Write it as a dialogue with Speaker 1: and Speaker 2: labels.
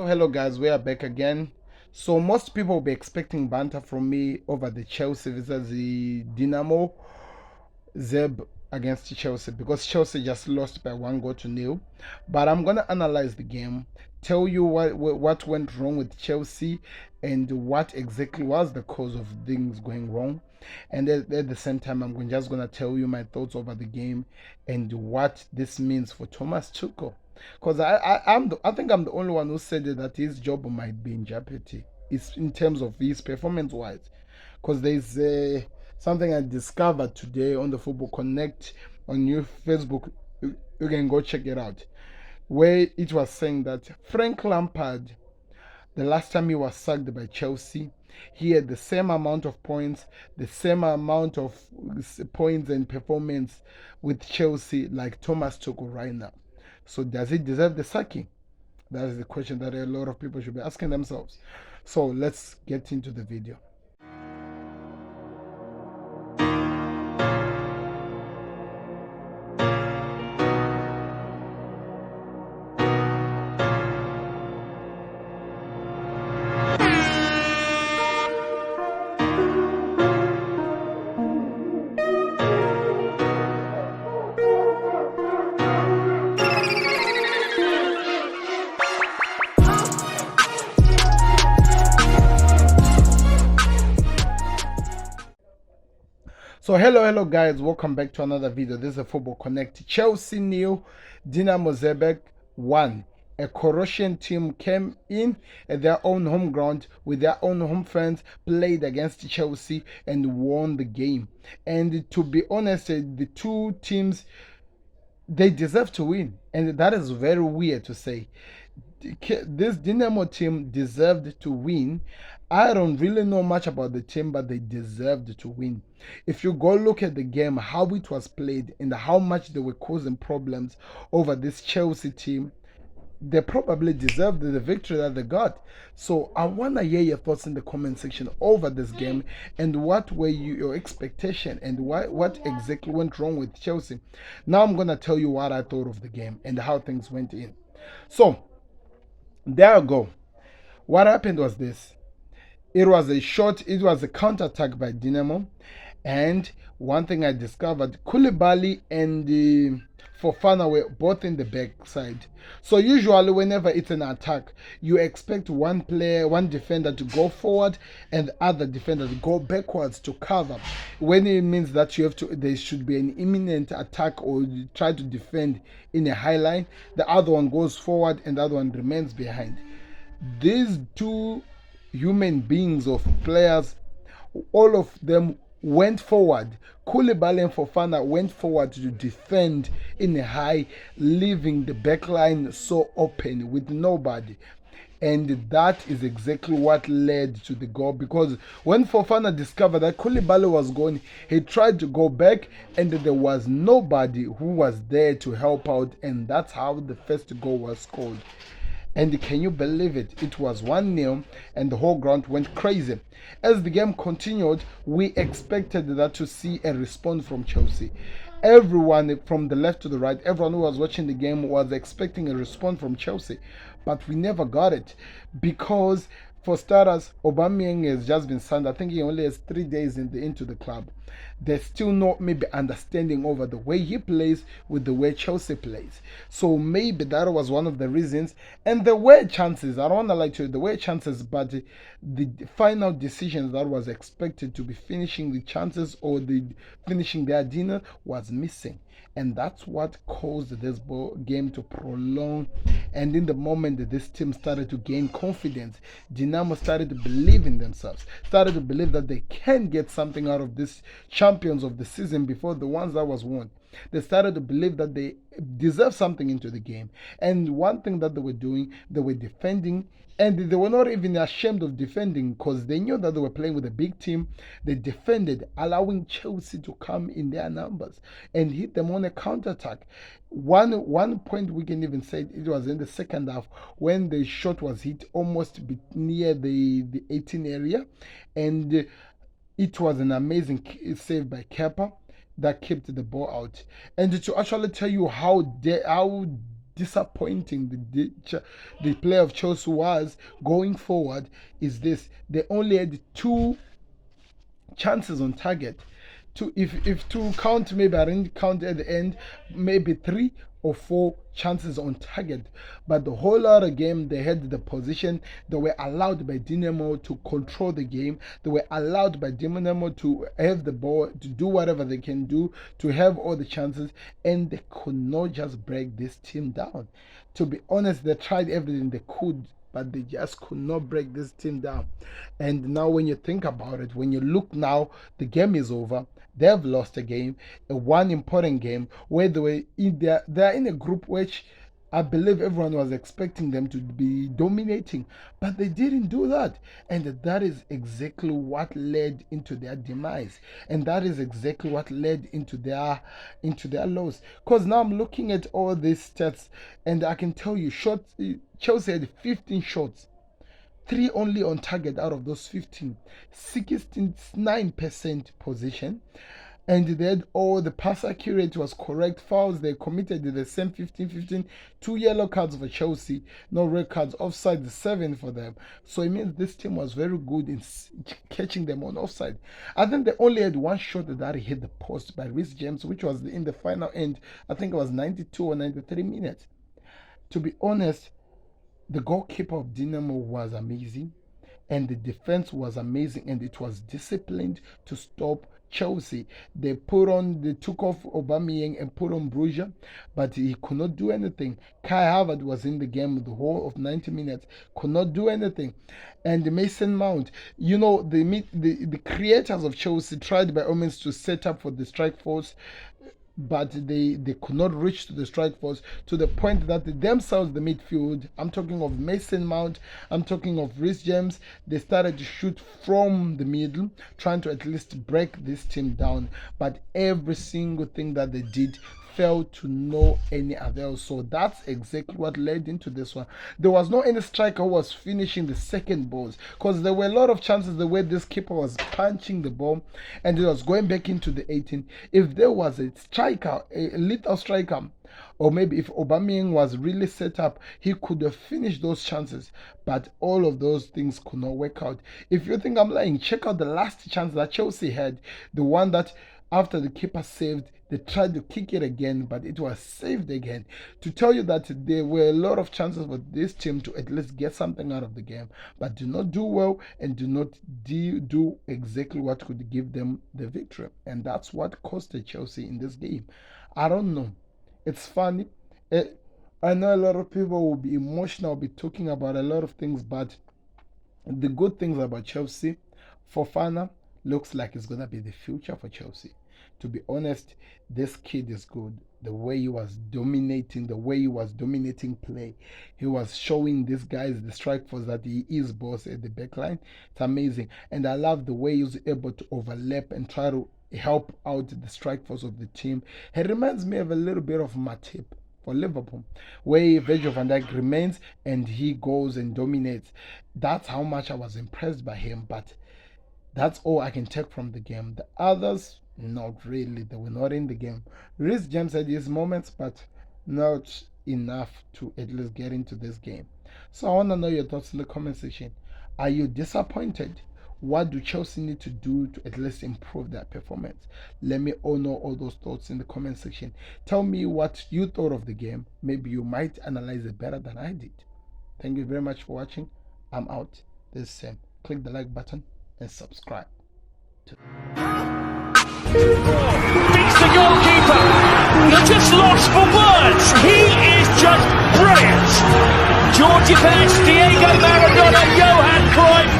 Speaker 1: Hello guys, we are back again. So most people will be expecting banter from me over the Chelsea versus the Dinamo Zeb against Chelsea because Chelsea just lost by 1-0. But I'm gonna analyze the game, tell you what went wrong with Chelsea and what exactly was the cause of things going wrong. And at the same time, I'm just gonna tell you my thoughts over the game and what this means for Thomas Tuchel. Because I think I'm the only one who said that his job might be in jeopardy. It's in terms of his performance wise. Because there's something I discovered today on the Football Connect on your Facebook. You can go check it out. Where it was saying that Frank Lampard, the last time he was sacked by Chelsea, he had the same amount of points, the same amount of points and performance with Chelsea like Thomas Tuchel right now. So does he deserve the sacking? That is the question that a lot of people should be asking themselves. So let's get into the video. So hello guys, welcome back to another video. This is a Football Connect. Chelsea nil, Dinamo Zagreb 1. A Croatian team came in at their own home ground with their own home fans, played against Chelsea and won the game. And to be honest, the two teams, they deserve to win, and that is very weird to say. This Dinamo team deserved to win. I don't really know much about the team, but they deserved to win. If you go look at the game, how it was played, and how much they were causing problems over this Chelsea team, they probably deserved the victory that they got. So I want to hear your thoughts in the comment section over this game, and what were your expectation, and what exactly went wrong with Chelsea. Now I'm going to tell you what I thought of the game and how things went in. So there I go. What happened was this. It was a counter-attack by Dinamo. And one thing I discovered, Koulibaly and Fofana were both in the backside. So usually whenever it's an attack, you expect one defender to go forward and the other defender to go backwards to cover. When it means that there should be an imminent attack, or you try to defend in a high line, the other one goes forward and the other one remains behind. These two human beings of players, all of them went forward. Koulibaly and Fofana went forward to defend in a high, leaving the back line so open with nobody. And that is exactly what led to the goal, because when Fofana discovered that Koulibaly was going, he tried to go back and there was nobody who was there to help out, and that's how the first goal was scored. And can you believe it? It was 1-0 and the whole ground went crazy. As the game continued, we expected that to see a response from Chelsea. Everyone from the left to the right, everyone who was watching the game was expecting a response from Chelsea. But we never got it, because for starters, Aubameyang has just been signed. I think he only has 3 days into the club. There's still not maybe understanding over the way he plays with the way Chelsea plays. So maybe that was one of the reasons. And there were chances. I don't want to lie to you. There were chances, but the final decisions that was expected to be finishing the chances or the finishing their dinner was missing. And that's what caused this game to prolong. And in the moment that this team started to gain confidence, Dinamo started to believe in themselves, started to believe that they can get something out of this champions of the season before the ones that was won. They started to believe that they deserve something into the game. And one thing that they were doing, they were defending, and they were not even ashamed of defending, because they knew that they were playing with a big team. They defended, allowing Chelsea to come in their numbers and hit them on a counter-attack. One point we can even say it was in the second half, when the shot was hit almost near the 18 area, and it was an amazing save by Kepa that kept the ball out. And to actually tell you how disappointing the player of Chelsea was going forward is this: they only had 2 chances on target. If to count, maybe I didn't count at the end, maybe 3 or 4 chances on target, but the whole other game they had the position. They were allowed by Dinamo to control the game. They were allowed by Dinamo to have the ball, to do whatever they can do, to have all the chances, and they could not just break this team down. To be honest, they tried everything they could, but they just could not break this team down. And now when you think about it, when you look now, the game is over. They have lost a game, one important game, where they're in a group which I believe everyone was expecting them to be dominating, but they didn't do that. And that is exactly what led into their demise. And that is exactly what led into their loss. Because now I'm looking at all these stats, and I can tell you, Chelsea had 15 shots. 3 only on target out of those 15, 69% position, and they had all the pass accuracy was correct. Fouls they committed the same 15, 2 yellow cards for Chelsea, no red cards, offside 7 for them. So it means this team was very good in catching them on offside. I think they only had 1 shot that hit the post by Reece James, which was in the final end. I think it was 92 or 93 minutes. To be honest, the goalkeeper of Dinamo was amazing, and the defense was amazing, and it was disciplined to stop Chelsea. They took off Aubameyang and put on Bruja, but he could not do anything. Kai Havertz was in the game the whole of 90 minutes, could not do anything. And Mason Mount, the creators of Chelsea tried by all means to set up for the strike force, but they could not reach to the strike force, to the point that themselves, the midfield, I'm talking of Mason Mount, I'm talking of Reece James, they started to shoot from the middle, trying to at least break this team down. But every single thing that they did failed to no any avail. So that's exactly what led into this one. There was no any striker who was finishing the second balls, because there were a lot of chances the way this keeper was punching the ball and it was going back into the 18. If there was a striker, a lethal striker, or maybe if Aubameyang was really set up, he could have finished those chances. But all of those things could not work out. If you think I'm lying, check out the last chance that Chelsea had, the one that after the keeper saved, they tried to kick it again, but it was saved again. To tell you that there were a lot of chances for this team to at least get something out of the game, but do not do well and do not do exactly what could give them the victory. And that's what costed Chelsea in this game. I don't know. It's funny. I know a lot of people will be emotional, will be talking about a lot of things, but the good things about Chelsea, Fofana looks like it's going to be the future for Chelsea. To be honest, this kid is good. The way he was dominating play, he was showing these guys, the strike force, that he is boss at the back line. It's amazing. And I love the way he was able to overlap and try to help out the strike force of the team. He reminds me of a little bit of Matip for Liverpool, where Virgil van Dijk remains and he goes and dominates. That's how much I was impressed by him, but that's all I can take from the game. The others, not really. They were not in the game. Reece James had his moments, but not enough to at least get into this game. So I want to know your thoughts in the comment section. Are you disappointed? What do Chelsea need to do to at least improve their performance? Let me all know all those thoughts in the comment section. Tell me what you thought of the game. Maybe you might analyze it better than I did. Thank you very much for watching. I'm out. This is Sam. Click the like button and subscribe.
Speaker 2: Beats the goalkeeper. You're just lost for words. He is just brilliant. Georgie Best, Diego Maradona, Johan Cruyff.